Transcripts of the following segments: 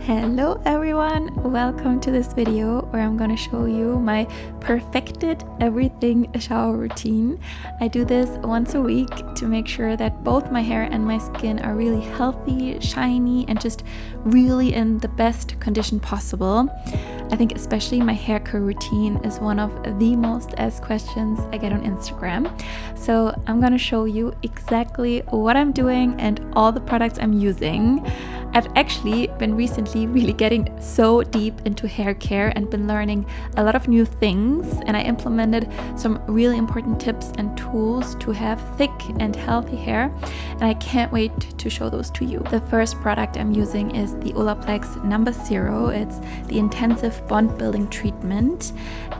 Hello everyone, welcome to this video where I'm gonna show you my perfected everything shower routine. I do this once a week to make sure that both my hair and my skin are really healthy, shiny, and just really in the best condition possible. I think especially my hair care routine is one of the most asked questions I get on Instagram. So I'm gonna show you exactly what I'm doing and all the products I'm using. I've actually been recently really getting so deep into hair care and been learning a lot of new things, and I implemented some really important tips and tools to have thick and healthy hair, and I can't wait to show those to you. The first product I'm using is the Olaplex No. 0. It's the intensive bond building treatment,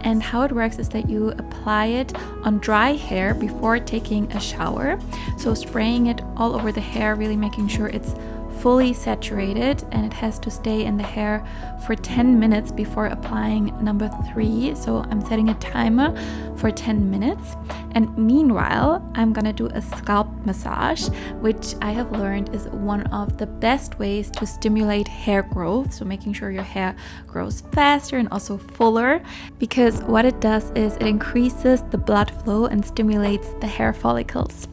and how it works is that you apply it on dry hair before taking a shower, so spraying it all over the hair, really making sure it's fully saturated, and it has to stay in the hair for 10 minutes before applying number 3. So I'm setting a timer for 10 minutes, and meanwhile I'm gonna do a scalp massage, which I have learned is one of the best ways to stimulate hair growth, so making sure your hair grows faster and also fuller, because what it does is it increases the blood flow and stimulates the hair follicles.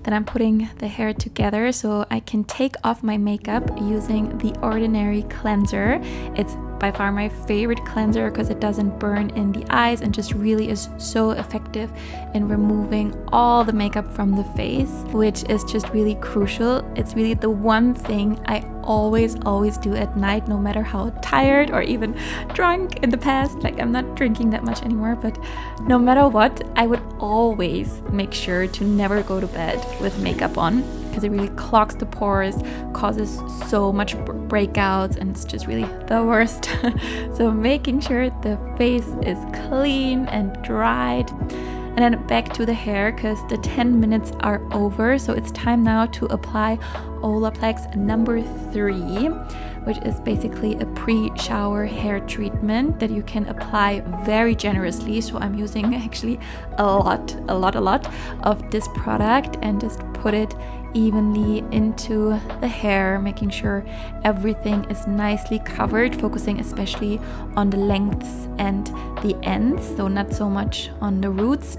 Then I'm putting the hair together so I can take off my makeup using the Ordinary cleanser. It's by far my favorite cleanser because it doesn't burn in the eyes and just really is so effective in removing all the makeup from the face, which is just really crucial. It's really the one thing I always do at night, no matter how tired or even drunk in the past. Like, I'm not drinking that much anymore, but no matter what, I would always make sure to never go to bed with makeup on, because it really clogs the pores, causes so much breakouts, and it's just really the worst. So making sure the face is clean and dried. And then back to the hair, because the 10 minutes are over, so it's time now to apply Olaplex No. 3, which is basically a pre-shower hair treatment that you can apply very generously. So I'm using actually a lot of this product and just put it evenly into the hair, making sure everything is nicely covered, focusing especially on the lengths and the ends, so not so much on the roots.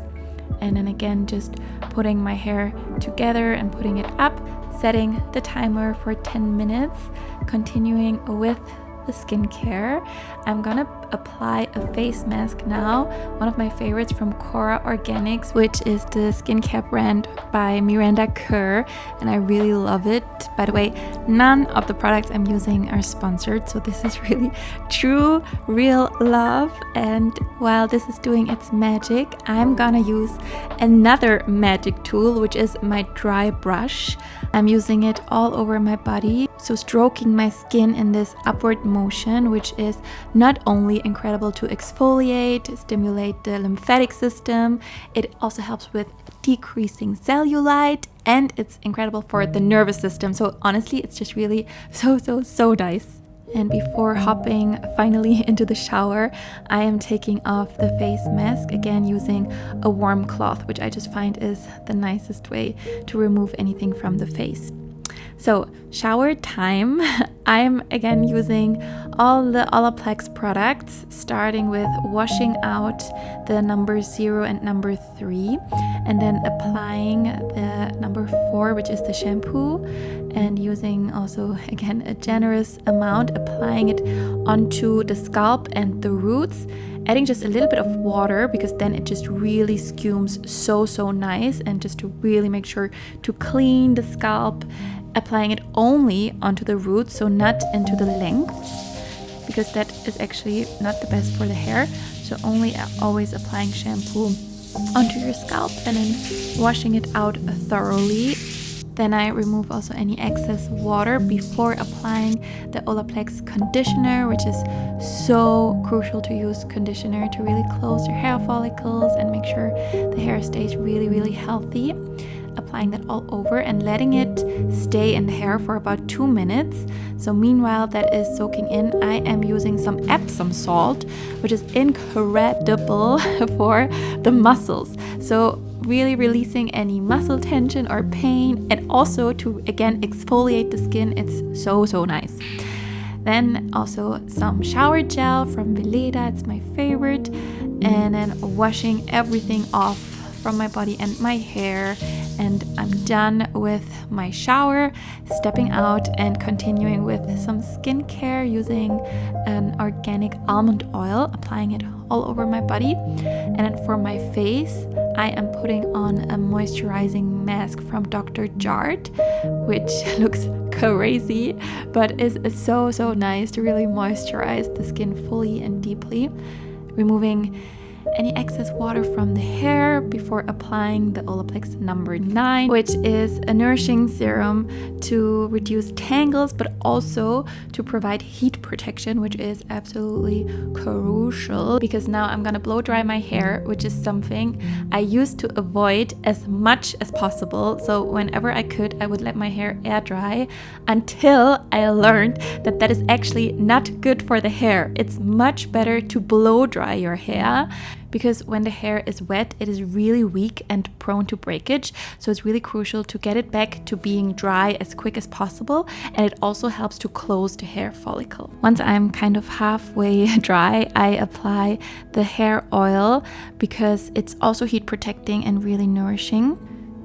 And then again, just putting my hair together and putting it up, setting the timer for 10 minutes, continuing with the skincare. I'm gonna apply a face mask now, one of my favorites from Cora Organics, which is the skincare brand by Miranda Kerr, and I really love it. By the way, none of the products I'm using are sponsored, so this is really true, real love. And while this is doing its magic, I'm gonna use another magic tool, which is my dry brush. I'm using it all over my body, so stroking my skin in this upward motion, which is not only incredible to exfoliate, stimulate the lymphatic system, it also helps with decreasing cellulite, and it's incredible for the nervous system. So honestly, it's just really so nice. And before hopping finally into the shower, I am taking off the face mask, again using a warm cloth, which I just find is the nicest way to remove anything from the face. So shower time, I'm again using all the Olaplex products, starting with washing out the No. 0 and No. 3, and then applying the No. 4, which is the shampoo, and using also again a generous amount, applying it onto the scalp and the roots, adding just a little bit of water, because then it just really scumes so nice, and just to really make sure to clean the scalp, applying it only onto the roots, so not into the lengths, because that is actually not the best for the hair. So only always applying shampoo onto your scalp and then washing it out thoroughly. Then I remove also any excess water before applying the Olaplex conditioner, which is so crucial to use conditioner to really close your hair follicles and make sure the hair stays really healthy. Applying that all over and letting it stay in the hair for about 2 minutes. So meanwhile that is soaking in, I am using some Epsom salt, which is incredible for the muscles. So really releasing any muscle tension or pain, and also to again exfoliate the skin. It's so nice. Then also some shower gel from Veleda, it's my favorite. And then washing everything off from my body and my hair. And I'm done with my shower, stepping out and continuing with some skincare using an organic almond oil, applying it all over my body. And then for my face, I am putting on a moisturizing mask from Dr. Jart, which looks crazy, but is so nice to really moisturize the skin fully and deeply, removing any excess water from the hair before applying the Olaplex number 9, which is a nourishing serum to reduce tangles but also to provide heat protection, which is absolutely crucial because now I'm gonna blow dry my hair, which is something I used to avoid as much as possible. So whenever I could, I would let my hair air dry until I learned that that is actually not good for the hair. It's much better to blow dry your hair, because when the hair is wet, it is really weak and prone to breakage. So it's really crucial to get it back to being dry as quick as possible. And it also helps to close the hair follicle. Once I'm kind of halfway dry, I apply the hair oil because it's also heat protecting and really nourishing.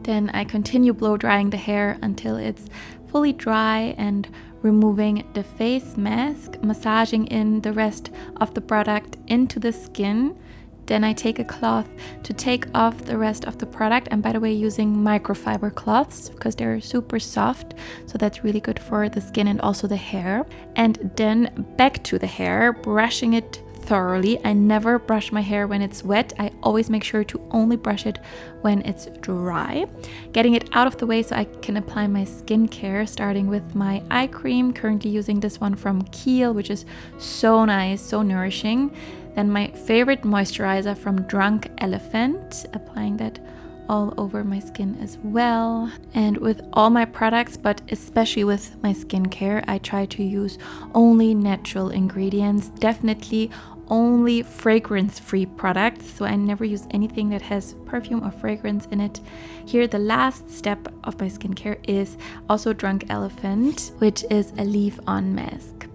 Then I continue blow drying the hair until it's fully dry and removing the face mask, massaging in the rest of the product into the skin. Then I take a cloth to take off the rest of the product, and by the way, using microfiber cloths because they're super soft, so that's really good for the skin and also the hair. And then back to the hair, brushing it thoroughly. I never brush my hair when it's wet. I always make sure to only brush it when it's dry. Getting it out of the way so I can apply my skincare, starting with my eye cream, currently using this one from Kiehl, which is so nice, so nourishing. Then my favorite moisturizer from Drunk Elephant, applying that all over my skin as well. And with all my products, but especially with my skincare, I try to use only natural ingredients, definitely only fragrance-free products, so I never use anything that has perfume or fragrance in it. Here, the last step of my skincare is also Drunk Elephant, which is a leave-on mask.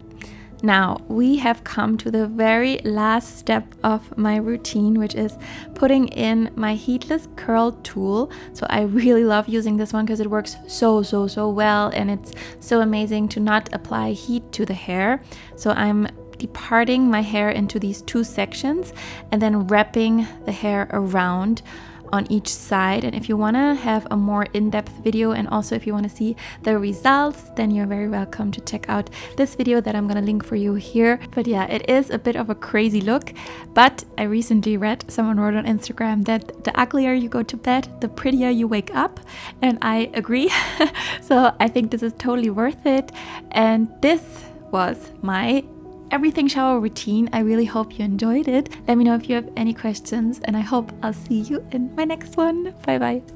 Now, we have come to the very last step of my routine, which is putting in my Heatless curl tool. So I really love using this one because it works so well, and it's so amazing to not apply heat to the hair. So I'm departing my hair into these two sections and then wrapping the hair around on each side. And if you want to have a more in-depth video, and also if you want to see the results, then you're very welcome to check out this video that I'm going to link for you here. But yeah, it is a bit of a crazy look, but I recently read, someone wrote on Instagram that the uglier you go to bed, the prettier you wake up, and I agree. So I think this is totally worth it, and this was my everything shower routine. I really hope you enjoyed it. Let me know if you have any questions, and I hope I'll see you in my next one. Bye bye.